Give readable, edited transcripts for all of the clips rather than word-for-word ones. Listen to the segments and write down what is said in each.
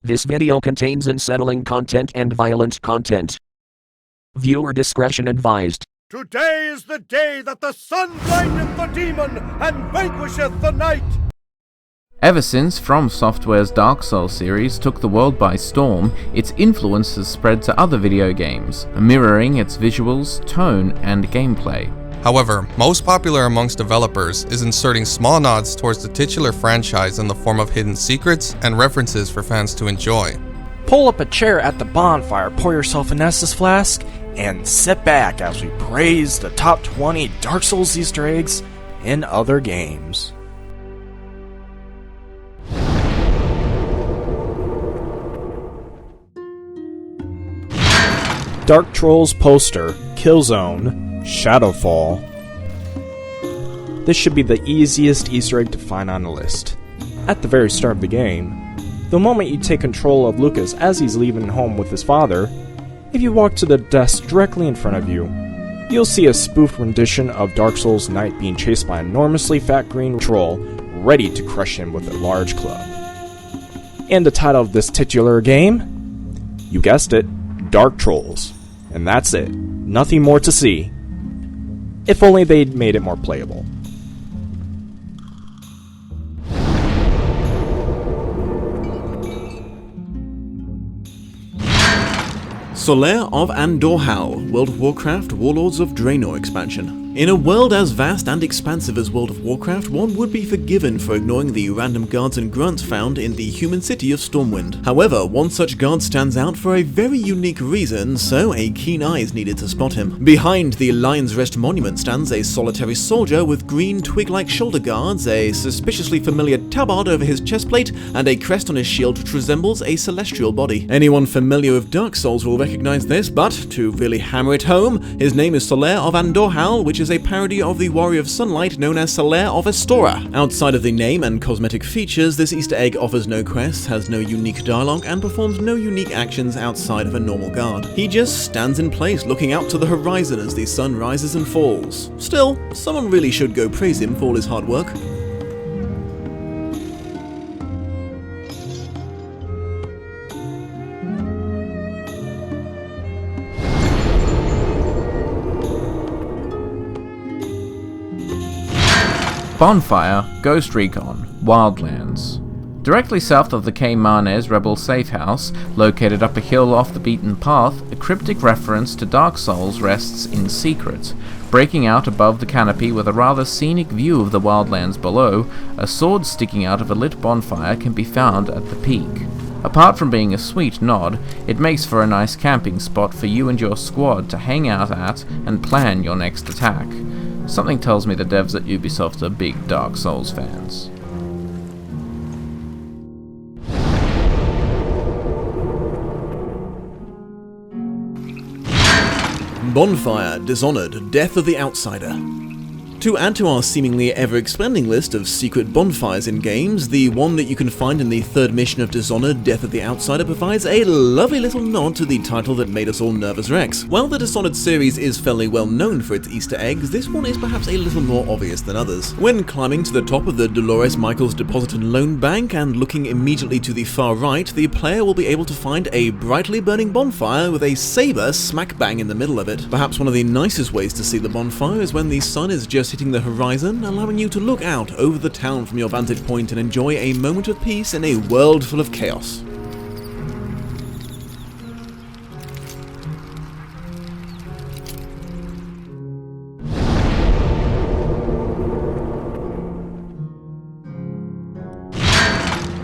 This video contains unsettling content and violent content. Viewer discretion advised. Today is the day that the sun blindeth the demon and vanquisheth the night! Ever since From Software's Dark Souls series took the world by storm, its influence has spread to other video games, mirroring its visuals, tone, and gameplay. However, most popular amongst developers is inserting small nods towards the titular franchise in the form of hidden secrets and references for fans to enjoy. Pull up a chair at the bonfire, pour yourself an Estus flask, and sit back as we praise the top 20 Dark Souls Easter eggs in other games. Dark Trolls poster, Killzone, Shadowfall. This should be the easiest Easter egg to find on the list. At the very start of the game, the moment you take control of Lucas as he's leaving home with his father, if you walk to the desk directly in front of you, you'll see a spoof rendition of Dark Souls Knight being chased by an enormously fat green troll ready to crush him with a large club. And the title of this titular game? You guessed it, Dark Trolls. And that's it. Nothing more to see. If only they'd made it more playable. Soulare of Andorhal, World of Warcraft Warlords of Dragnor expansion. In a world as vast and expansive as World of Warcraft, one would be forgiven for ignoring the random guards and grunts found in the human city of Stormwind. However, one such guard stands out for a very unique reason, so a keen eye is needed to spot him. Behind the Lion's Rest monument stands a solitary soldier with green twig-like shoulder guards, a suspiciously familiar tabard over his chestplate, and a crest on his shield which resembles a celestial body. Anyone familiar with Dark Souls will recognize this, but to really hammer it home, his name is Soulare of Andorhal, which is a parody of the Warrior of Sunlight known as Soulare of Astora. Outside of the name and cosmetic features, this Easter egg offers no quests, has no unique dialogue, and performs no unique actions outside of a normal guard. He just stands in place looking out to the horizon as the sun rises and falls. Still, someone really should go praise him for all his hard work. Bonfire, Ghost Recon, Wildlands. Directly south of the K-Manes Rebel Safe House, located up a hill off the beaten path, a cryptic reference to Dark Souls rests in secret. Breaking out above the canopy with a rather scenic view of the Wildlands below, a sword sticking out of a lit bonfire can be found at the peak. Apart from being a sweet nod, it makes for a nice camping spot for you and your squad to hang out at and plan your next attack. Something tells me the devs at Ubisoft are big Dark Souls fans. Bonfire, Dishonored, Death of the Outsider. To add to our seemingly ever-expanding list of secret bonfires in games, the one that you can find in the third mission of Dishonored, Death of the Outsider, provides a lovely little nod to the title that made us all nervous wrecks. While the Dishonored series is fairly well known for its Easter eggs, this one is perhaps a little more obvious than others. When climbing to the top of the Dolores Michaels Deposit and Loan Bank and looking immediately to the far right, the player will be able to find a brightly burning bonfire with a saber smack bang in the middle of it. Perhaps one of the nicest ways to see the bonfire is when the sun is just hitting the horizon, allowing you to look out over the town from your vantage point and enjoy a moment of peace in a world full of chaos.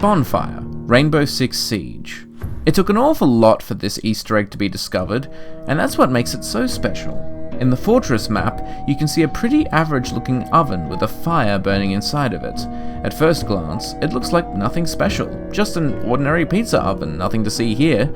Bonfire, Rainbow Six Siege. It took an awful lot for this Easter egg to be discovered, and that's what makes it so special. In the Fortress map, you can see a pretty average-looking oven with a fire burning inside of it. At first glance, it looks like nothing special, just an ordinary pizza oven, nothing to see here.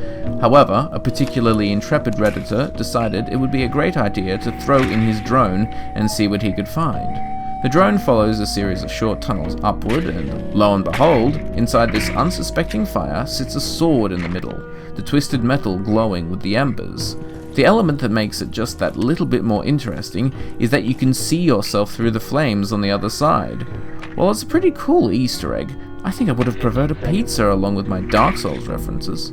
However, a particularly intrepid Redditor decided it would be a great idea to throw in his drone and see what he could find. The drone follows a series of short tunnels upward, and lo and behold, inside this unsuspecting fire sits a sword in the middle, the twisted metal glowing with the embers. The element that makes it just that little bit more interesting is that you can see yourself through the flames on the other side. While it's a pretty cool Easter egg, I think I would have preferred a pizza along with my Dark Souls references.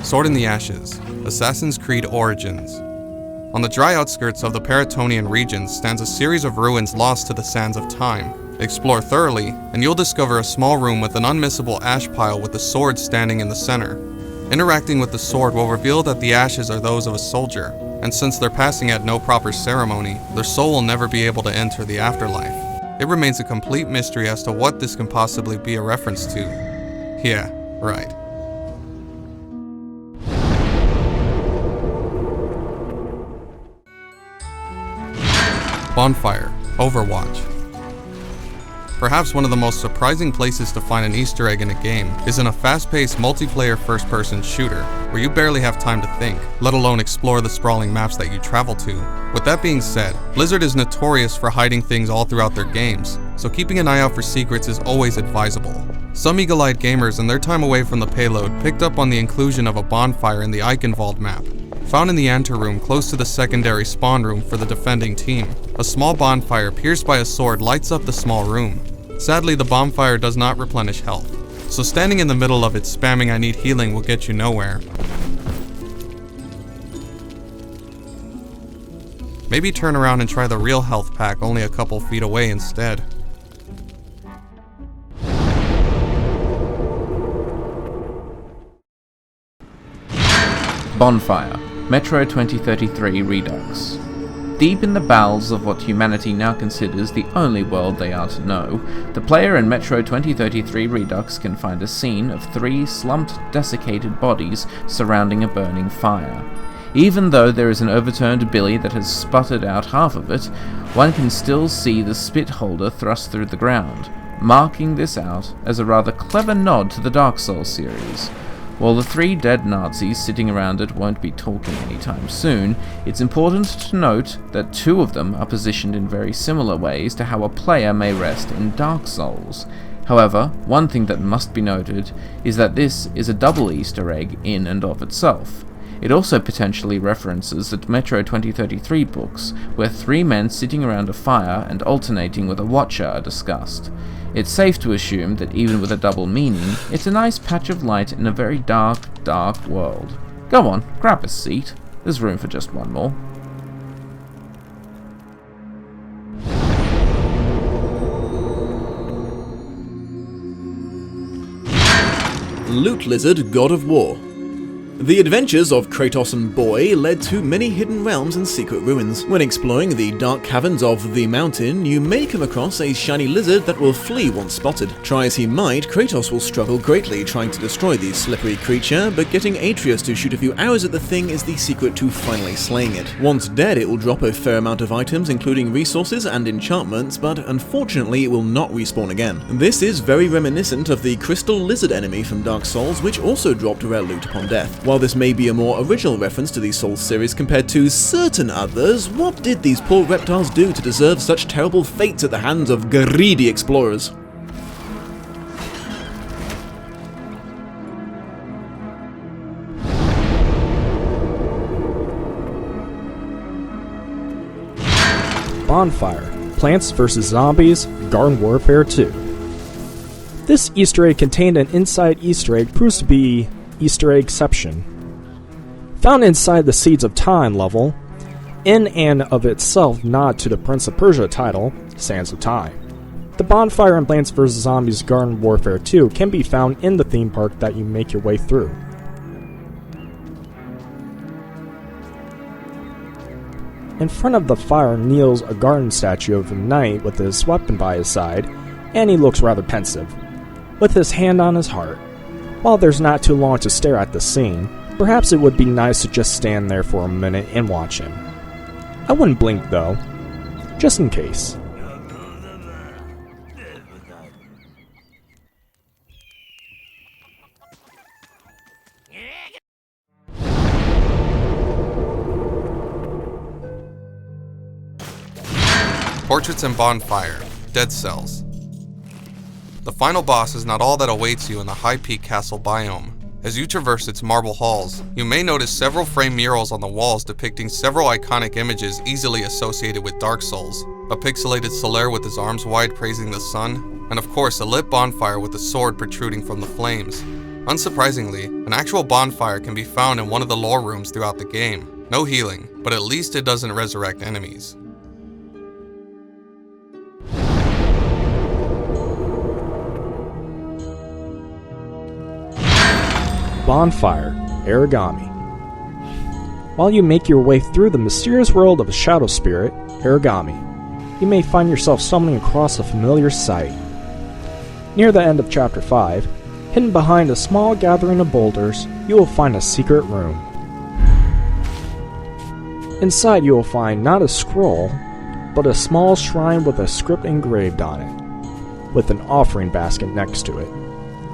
Sword in the Ashes, Assassin's Creed Origins. On the dry outskirts of the Paratonian regions stands a series of ruins lost to the sands of time. Explore thoroughly, and you'll discover a small room with an unmissable ash pile with the sword standing in the center. Interacting with the sword will reveal that the ashes are those of a soldier, and since they're passing at no proper ceremony, their soul will never be able to enter the afterlife. It remains a complete mystery as to what this can possibly be a reference to. Yeah, right. Bonfire, Overwatch. Perhaps one of the most surprising places to find an Easter egg in a game is in a fast-paced multiplayer first-person shooter, where you barely have time to think, let alone explore the sprawling maps that you travel to. With that being said, Blizzard is notorious for hiding things all throughout their games, so keeping an eye out for secrets is always advisable. Some eagle-eyed gamers in their time away from the payload picked up on the inclusion of a bonfire in the Eichenwald map. Found in the anteroom close to the secondary spawn room for the defending team, a small bonfire pierced by a sword lights up the small room. Sadly, the bonfire does not replenish health, so standing in the middle of it spamming "I need healing" will get you nowhere. Maybe turn around and try the real health pack only a couple feet away instead. Bonfire, Metro 2033 Redux. Deep in the bowels of what humanity now considers the only world they are to know, the player in Metro 2033 Redux can find a scene of 3 slumped, desiccated bodies surrounding a burning fire. Even though there is an overturned billy that has sputtered out half of it, one can still see the spit holder thrust through the ground, marking this out as a rather clever nod to the Dark Souls series. While the 3 dead Nazis sitting around it won't be talking anytime soon, it's important to note that 2 of them are positioned in very similar ways to how a player may rest in Dark Souls. However, one thing that must be noted is that this is a double Easter egg in and of itself. It also potentially references the Metro 2033 books, where 3 men sitting around a fire and alternating with a watcher are discussed. It's safe to assume that even with a double meaning, it's a nice patch of light in a very dark, dark world. Go on, grab a seat. There's room for just one more. Loot Lizard, God of War. The adventures of Kratos and Boy led to many hidden realms and secret ruins. When exploring the dark caverns of the mountain, you may come across a shiny lizard that will flee once spotted. Try as he might, Kratos will struggle greatly trying to destroy the slippery creature, but getting Atreus to shoot a few arrows at the thing is the secret to finally slaying it. Once dead, it will drop a fair amount of items, including resources and enchantments, but unfortunately it will not respawn again. This is very reminiscent of the crystal lizard enemy from Dark Souls, which also dropped rare loot upon death. While this may be a more original reference to the Souls series compared to certain others, what did these poor reptiles do to deserve such terrible fates at the hands of greedy explorers? Bonfire, Plants vs. Zombies, Garden Warfare 2. This Easter egg contained an inside Easter egg proves to be Easter Eggception. Found inside the Seeds of Time level, in and of itself nod to the Prince of Persia title, Sands of Time. The Bonfire and Plants vs. Zombies Garden Warfare 2 can be found in the theme park that you make your way through. In front of the fire kneels a garden statue of a knight with his weapon by his side, and he looks rather pensive, with his hand on his heart. While there's not too long to stare at the scene, perhaps it would be nice to just stand there for a minute and watch him. I wouldn't blink though, just in case. Portraits and Bonfire, Dead Cells. The final boss is not all that awaits you in the High Peak Castle biome. As you traverse its marble halls, you may notice several framed murals on the walls depicting several iconic images easily associated with Dark Souls. A pixelated Soulare with his arms wide praising the sun, and of course a lit bonfire with a sword protruding from the flames. Unsurprisingly, an actual bonfire can be found in one of the lore rooms throughout the game. No healing, but at least it doesn't resurrect enemies. Bonfire, Aragami. While you make your way through the mysterious world of a shadow spirit, Aragami, you may find yourself stumbling across a familiar sight. Near the end of Chapter 5, hidden behind a small gathering of boulders, you will find a secret room. Inside you will find not a scroll, but a small shrine with a script engraved on it, with an offering basket next to it,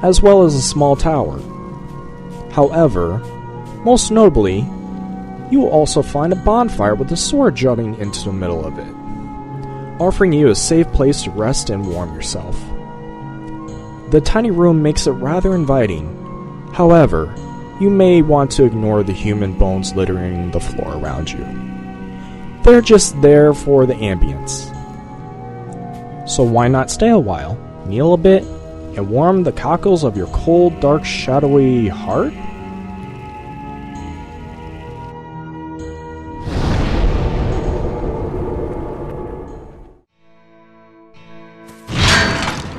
as well as a small tower. However, most notably, you will also find a bonfire with a sword jutting into the middle of it, offering you a safe place to rest and warm yourself. The tiny room makes it rather inviting. However, you may want to ignore the human bones littering the floor around you. They're just there for the ambience. So why not stay a while, kneel a bit, and warm the cockles of your cold, dark, shadowy heart?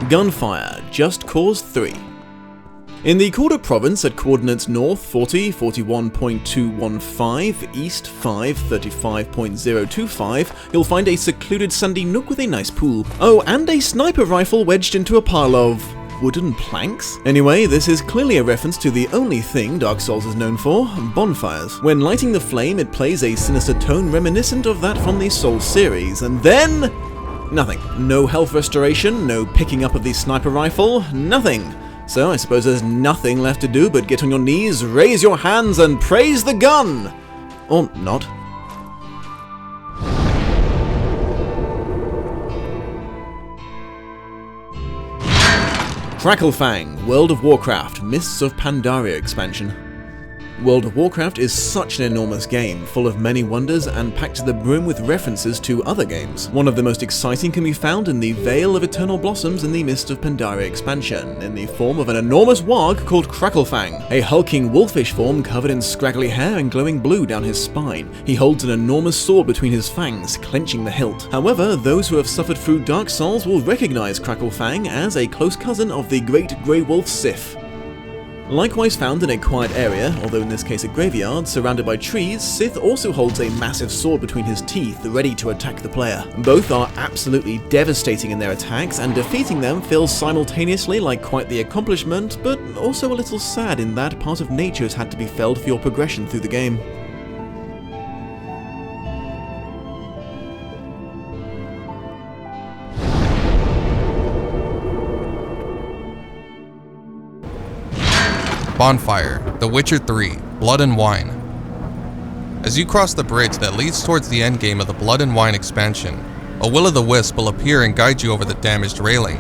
Gunfire, Just Cause 3. In the Corda province at coordinates north 40, 41.215, east 5, 35.025, you'll find a secluded sandy nook with a nice pool. Oh, and a sniper rifle wedged into a pile of wooden planks? Anyway, this is clearly a reference to the only thing Dark Souls is known for, bonfires. When lighting the flame, it plays a sinister tone reminiscent of that from the Souls series, and then nothing. No health restoration, no picking up of the sniper rifle, nothing. So I suppose there's nothing left to do but get on your knees, raise your hands, and praise the gun! Or not. Cracklefang, World of Warcraft, Mists of Pandaria expansion. World of Warcraft is such an enormous game, full of many wonders and packed to the brim with references to other games. One of the most exciting can be found in the Vale of Eternal Blossoms in the Mist of Pandaria expansion, in the form of an enormous warg called Cracklefang, a hulking wolfish form covered in scraggly hair and glowing blue down his spine. He holds an enormous sword between his fangs, clenching the hilt. However, those who have suffered through Dark Souls will recognize Cracklefang as a close cousin of the Great Grey Wolf Sif. Likewise found in a quiet area, although in this case a graveyard, surrounded by trees, Sith also holds a massive sword between his teeth, ready to attack the player. Both are absolutely devastating in their attacks, and defeating them feels simultaneously like quite the accomplishment, but also a little sad in that part of nature has had to be felled for your progression through the game. Bonfire, The Witcher 3, Blood and Wine. As you cross the bridge that leads towards the endgame of the Blood and Wine expansion, a will-o'-the-wisp will appear and guide you over the damaged railing.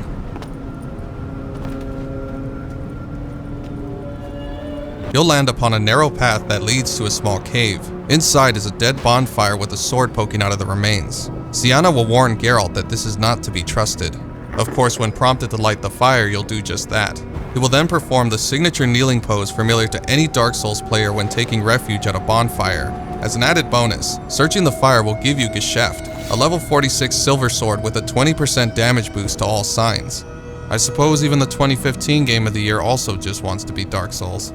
You'll land upon a narrow path that leads to a small cave. Inside is a dead bonfire with a sword poking out of the remains. Sienna will warn Geralt that this is not to be trusted. Of course, when prompted to light the fire, you'll do just that. You will then perform the signature kneeling pose familiar to any Dark Souls player when taking refuge at a bonfire. As an added bonus, searching the fire will give you Geschäft, a level 46 silver sword with a 20% damage boost to all signs. I suppose even the 2015 Game of the Year also just wants to beat Dark Souls.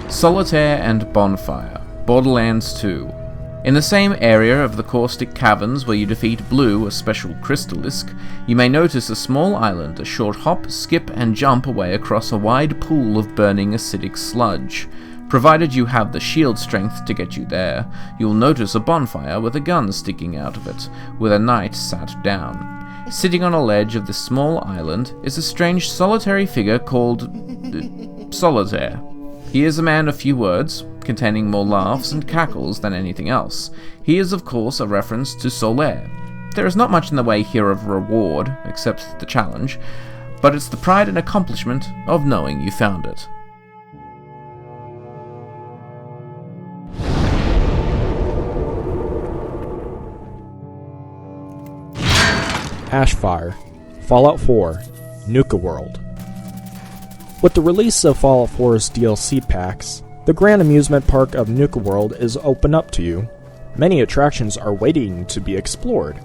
Solitaire and Bonfire, Borderlands 2. In the same area of the caustic caverns where you defeat Blue, a special crystallisk, you may notice a small island, a short hop, skip, and jump away across a wide pool of burning acidic sludge. Provided you have the shield strength to get you there, you'll notice a bonfire with a gun sticking out of it, with a knight sat down. Sitting on a ledge of this small island is a strange solitary figure called Solitaire. He is a man of few words, containing more laughs and cackles than anything else. He is of course a reference to Soulare. there is not much in the way here of reward, except the challenge, but it's the pride and accomplishment of knowing you found it. Ashfire, Fallout 4, Nuka World. With the release of Fallout 4's DLC packs, the grand amusement park of Nuka World is open up to you. Many attractions are waiting to be explored.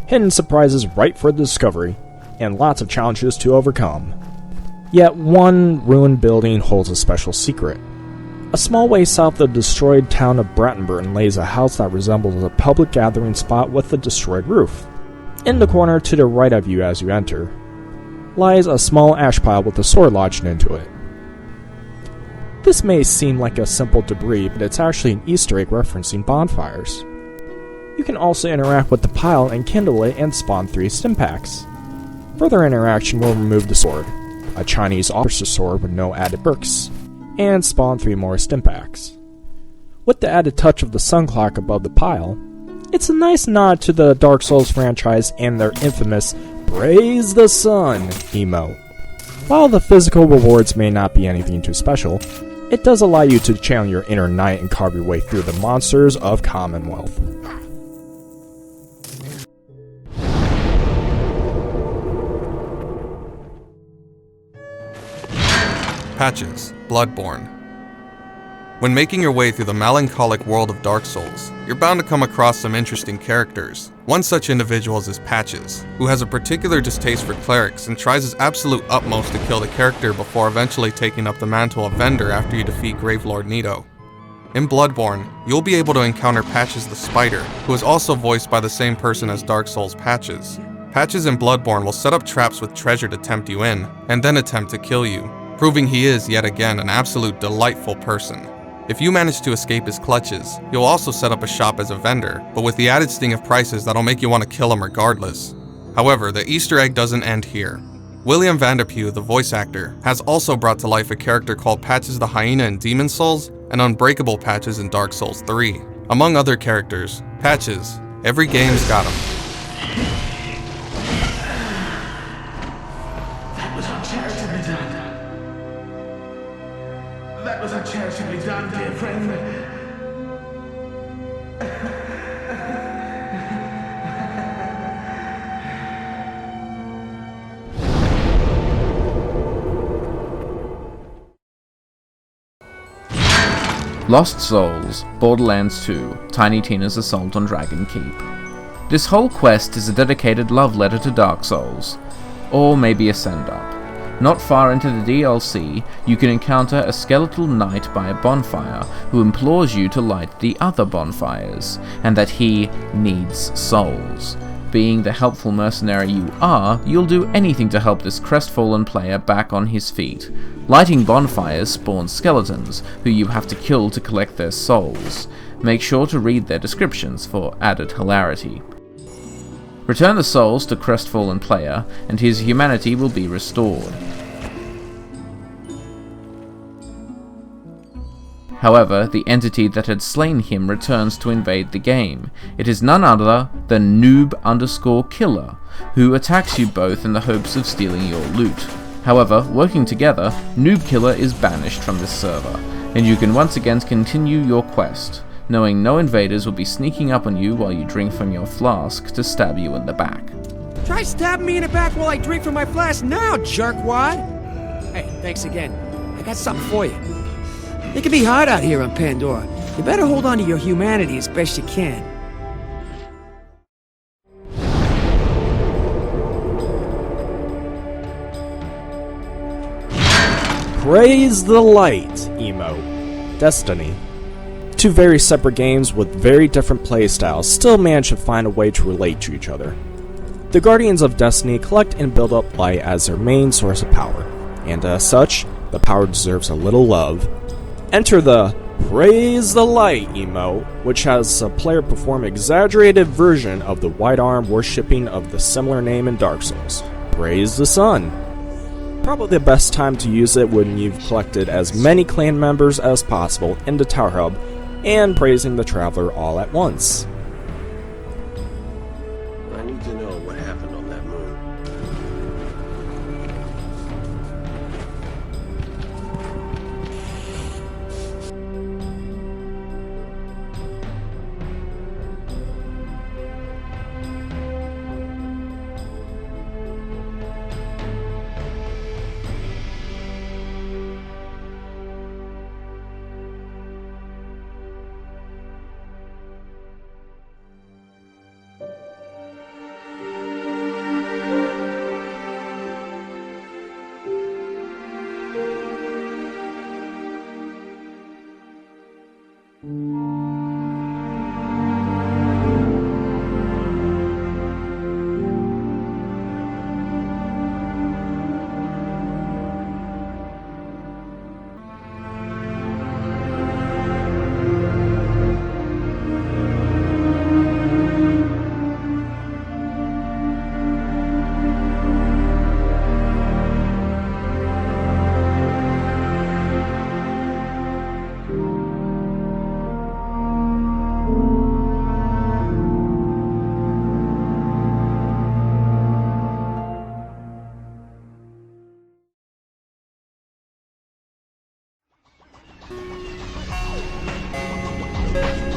Hidden surprises ripe for discovery, and lots of challenges to overcome. Yet one ruined building holds a special secret. A small way south of the destroyed town of Brattonburn lays a house that resembles a public gathering spot with a destroyed roof. In the corner to the right of you as you enter, lies a small ash pile with a sword lodged into it. This may seem like a simple debris, but it's actually an Easter egg referencing bonfires. You can also interact with the pile and kindle it and spawn 3 stim packs. Further interaction will remove the sword, a Chinese officer sword with no added perks, and spawn 3 more stim packs. With the added touch of the sun clock above the pile, it's a nice nod to the Dark Souls franchise and their infamous Praise the Sun emote. While the physical rewards may not be anything too special, it does allow you to channel your inner knight and carve your way through the monsters of Commonwealth. Patches, Bloodborne. When making your way through the melancholic world of Dark Souls, you're bound to come across some interesting characters. One such individual is Patches, who has a particular distaste for clerics and tries his absolute utmost to kill the character before eventually taking up the mantle of Vendor after you defeat Gravelord Nito. In Bloodborne, you'll be able to encounter Patches the Spider, who is also voiced by the same person as Dark Souls' Patches. Patches in Bloodborne will set up traps with treasure to tempt you in, and then attempt to kill you, proving he is, yet again, an absolute delightful person. If you manage to escape his clutches, you'll also set up a shop as a vendor, but with the added sting of prices that'll make you want to kill him regardless. However, the Easter egg doesn't end here. William Vanderpue, the voice actor, has also brought to life a character called Patches the Hyena in Demon's Souls and Unbreakable Patches in Dark Souls 3. Among other characters, Patches, every game's got him. That was uncharitably done. That was uncharitably done, dear friend. Lost Souls, Borderlands 2, Tiny Tina's Assault on Dragon Keep. This whole quest is a dedicated love letter to Dark Souls, or maybe a send-up. Not far into the DLC, you can encounter a skeletal knight by a bonfire who implores you to light the other bonfires, and that he needs souls. Being the helpful mercenary you are, you'll do anything to help this crestfallen player back on his feet. Lighting bonfires spawns skeletons, who you have to kill to collect their souls. Make sure to read their descriptions for added hilarity. Return the souls to crestfallen player, and his humanity will be restored. However, the entity that had slain him returns to invade the game. It is none other than Noob_Killer, who attacks you both in the hopes of stealing your loot. However, working together, Noob Killer is banished from this server, and you can once again continue your quest, knowing no invaders will be sneaking up on you while you drink from your flask to stab you in the back. Try stabbing me in the back while I drink from my flask now, jerkwad! Hey, thanks again. I got something for you. It can be hard out here on Pandora. You better hold on to your humanity as best you can. Praise the Light emote. Destiny. Two very separate games with very different playstyles still manage to find a way to relate to each other. The Guardians of Destiny collect and build up light as their main source of power, and as such, the power deserves a little love. Enter the Praise the Light emote, which has a player perform an exaggerated version of the white arm worshipping of the similar name in Dark Souls. Praise the Sun. Probably the best time to use it when you've collected as many clan members as possible in the Tower Hub and praising the Traveler all at once. Bye.